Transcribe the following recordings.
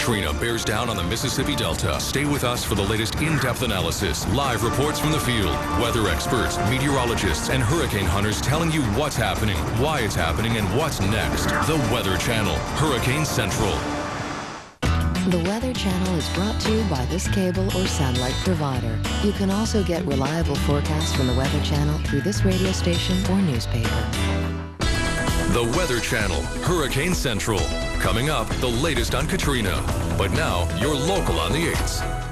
Katrina bears down on the Mississippi Delta. Stay with us for the latest in-depth analysis, live reports from the field, weather experts, meteorologists, and hurricane hunters telling you what's happening, why it's happening, and what's next. The Weather Channel, Hurricane Central. The Weather Channel is brought to you by this cable or satellite provider. You can also get reliable forecasts from the Weather Channel through this radio station or newspaper. The Weather Channel, Hurricane Central. Coming up, the latest on Katrina. But now, you're local on the 8s.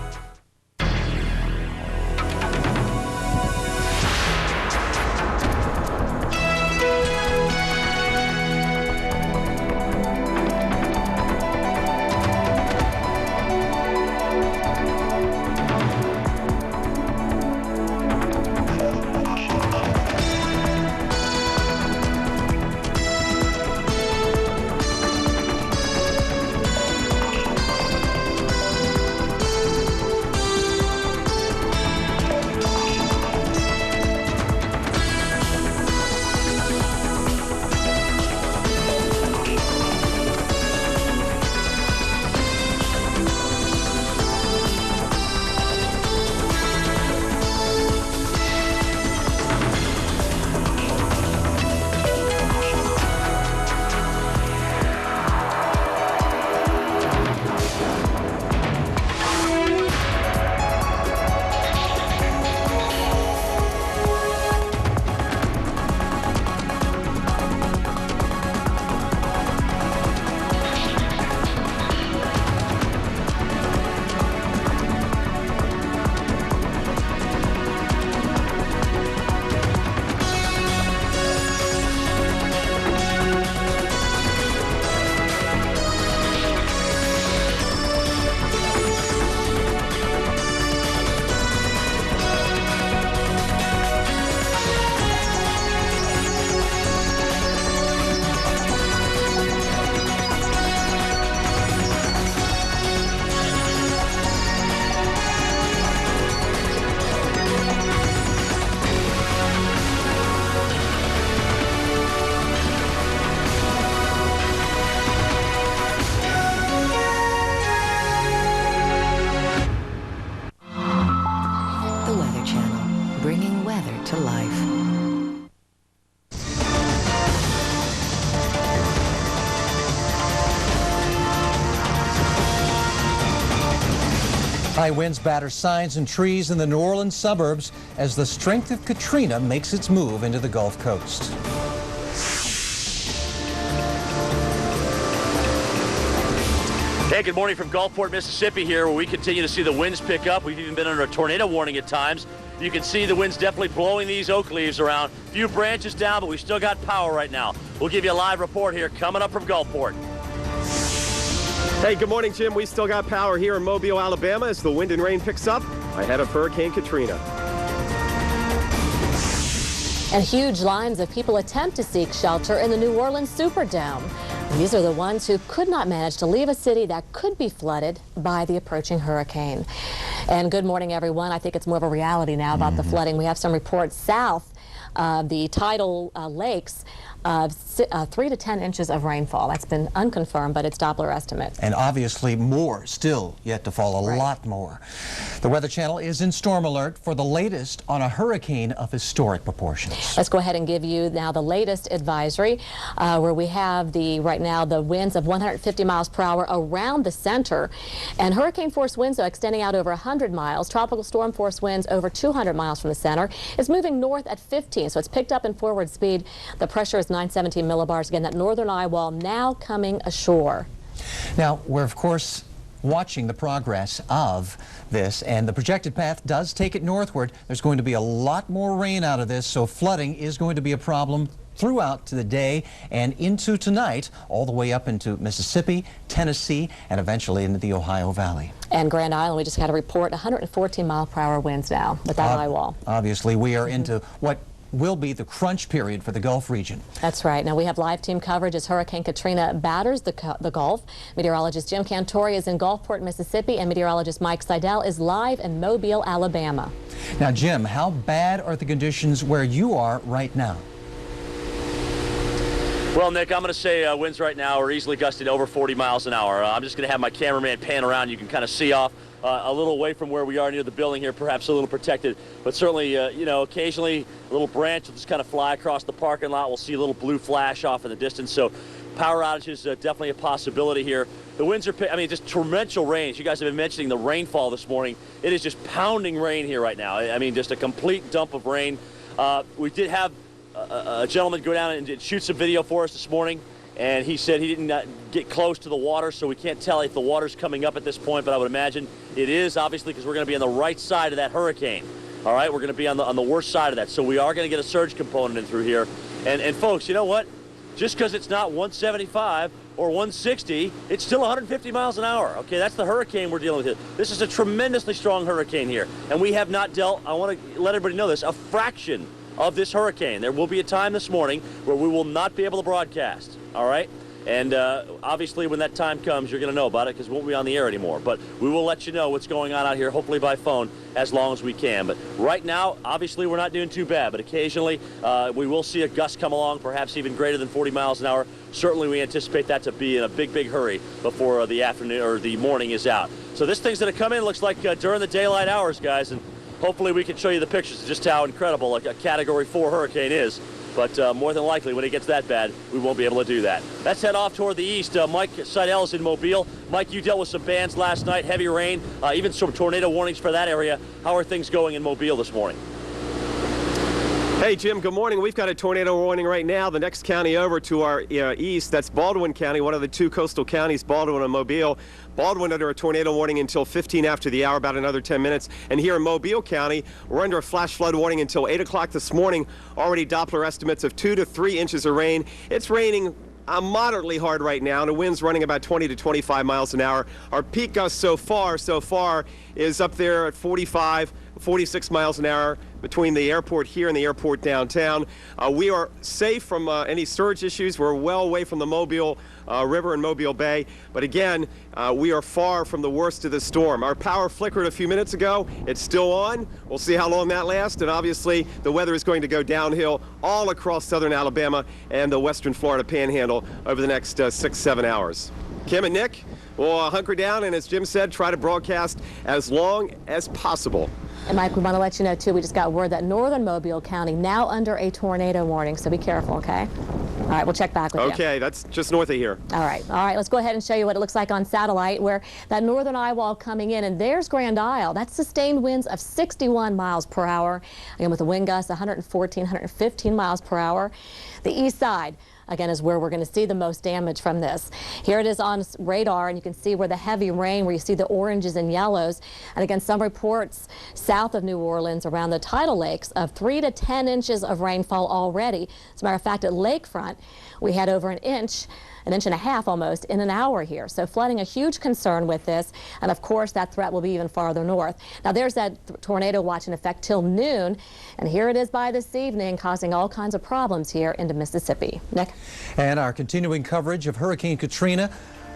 High winds batter signs and trees in the New Orleans suburbs as the strength of Katrina makes its move into the Gulf Coast. Hey, good morning from Gulfport, Mississippi here, where we continue to see the winds pick up. We've even been under a tornado warning at times. You can see the wind's definitely blowing these oak leaves around. A few branches down, but we still got power right now. We'll give you a live report here coming up from Gulfport. Hey, good morning, Jim. We still got power here in Mobile, Alabama as the wind and rain picks up ahead of Hurricane Katrina. And huge lines of people attempt to seek shelter in the New Orleans Superdome. These are the ones who could not manage to leave a city that could be flooded by the approaching hurricane. And good morning, everyone. I think it's more of a reality now about the flooding. We have some reports south of the tidal lakes of 3 to 10 inches of rainfall. That's been unconfirmed, but it's Doppler estimates. And obviously more still yet to fall, a lot more. The Weather Channel is in storm alert for the latest on a hurricane of historic proportions. Let's go ahead and give you now the latest advisory where we have right now the winds of 150 miles per hour around the center, and hurricane force winds extending out over 100 miles. Tropical storm force winds over 200 miles from the center. It's moving north at 15, so it's picked up in forward speed. The pressure is 917 millibars. Again, that northern eye wall now coming ashore. Now, we're of course watching the progress of this, and the projected path does take it northward. There's going to be a lot more rain out of this, so flooding is going to be a problem throughout the day and into tonight, all the way up into Mississippi, Tennessee, and eventually into the Ohio Valley. And Grand Island, we just got a report 114 mile per hour winds now with that eye wall. Obviously, we are into what will be the crunch period for the Gulf region. That's right. Now we have live team coverage as Hurricane Katrina batters the Gulf. Meteorologist Jim Cantore is in Gulfport, Mississippi, and meteorologist Mike Seidel is live in Mobile, Alabama. Now, Jim, how bad are the conditions where you are right now? Well, Nick, I'm going to say winds right now are easily gusting over 40 miles an hour. I'm just going to have my cameraman pan around. You can kind of see off a little away from where we are near the building here, perhaps a little protected. But certainly, you know, occasionally a little branch will just kind of fly across the parking lot. We'll see a little blue flash off in the distance. So power outages definitely a possibility here. The winds are, I mean, just torrential rains. You guys have been mentioning the rainfall this morning. It is just pounding rain here right now. I mean, just a complete dump of rain. We did have a gentleman go down and shoot some video for us this morning, and he said he didn't get close to the water, so we can't tell if the water's coming up at this point, but I would imagine it is, obviously, because we're going to be on the right side of that hurricane. All right, we're going to be on the worst side of that, so we are going to get a surge component in through here. And folks, you know what? Just because it's not 175 or 160, it's still 150 miles an hour. Okay, that's the hurricane we're dealing with here. This is a tremendously strong hurricane here, and we have not dealt, I want to let everybody know this, a fraction of this hurricane. There will be a time this morning where we will not be able to broadcast, all right? And obviously when that time comes, you're going to know about it because we won't be on the air anymore. But we will let you know what's going on out here, hopefully by phone, as long as we can. But right now, obviously, we're not doing too bad. But occasionally, we will see a gust come along, perhaps even greater than 40 miles an hour. Certainly, we anticipate that to be in a big, big hurry before the afternoon or the morning is out. So this thing's going to come in, looks like during the daylight hours, guys. And hopefully we can show you the pictures of just how incredible a Category 4 hurricane is. But more than likely, when it gets that bad, we won't be able to do that. Let's head off toward the east. Mike Seidel is in Mobile. Mike, you dealt with some bands last night, heavy rain, even some tornado warnings for that area. How are things going in Mobile this morning? Hey, Jim, good morning. We've got a tornado warning right now. The next county over to our east, that's Baldwin County, one of the two coastal counties, Baldwin and Mobile. Baldwin under a tornado warning until 15 after the hour, about another 10 minutes. And here in Mobile County, we're under a flash flood warning until 8 o'clock this morning. Already Doppler estimates of 2 to 3 inches of rain. It's raining moderately hard right now, and the wind's running about 20 to 25 miles an hour. Our peak gust so far is up there at 45, 46 miles an hour between the airport here and the airport downtown. We are safe from any surge issues. We're well away from the Mobile River and Mobile Bay. But again, we are far from the worst of the storm. Our power flickered a few minutes ago. It's still on. We'll see how long that lasts. And obviously, the weather is going to go downhill all across southern Alabama and the western Florida panhandle over the next 6-7 hours. Kim and Nick will hunker down and, as Jim said, try to broadcast as long as possible. And Mike, we want to let you know, too, we just got word that northern Mobile County now under a tornado warning, so be careful, okay? All right, we'll check back with you. Okay, that's just north of here. All right, let's go ahead and show you what it looks like on satellite, where that northern eye wall coming in, and there's Grand Isle. That's sustained winds of 61 miles per hour, again with the wind gusts 114, 115 miles per hour. The east side, again, is where we're going to see the most damage from this. Here it is on radar, and you can see where the heavy rain, where you see the oranges and yellows. And again, some reports south of New Orleans around the tidal lakes of 3 to 10 inches of rainfall already. As a matter of fact, at Lakefront, we had over an inch and a half almost in an hour here. So flooding a huge concern with this, and of course that threat will be even farther north. Now there's that tornado watch in effect till noon, and here it is by this evening, causing all kinds of problems here into Mississippi. Nick? And our continuing coverage of Hurricane Katrina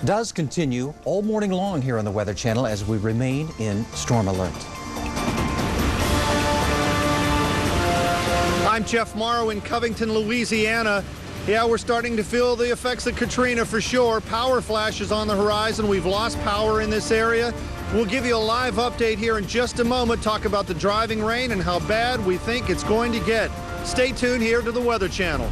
does continue all morning long here on the Weather Channel as we remain in storm alert. I'm Jeff Morrow in Covington, Louisiana. Yeah, we're starting to feel the effects of Katrina for sure. Power flashes on the horizon. We've lost power in this area. We'll give you a live update here in just a moment, talk about the driving rain and how bad we think it's going to get. Stay tuned here to the Weather Channel.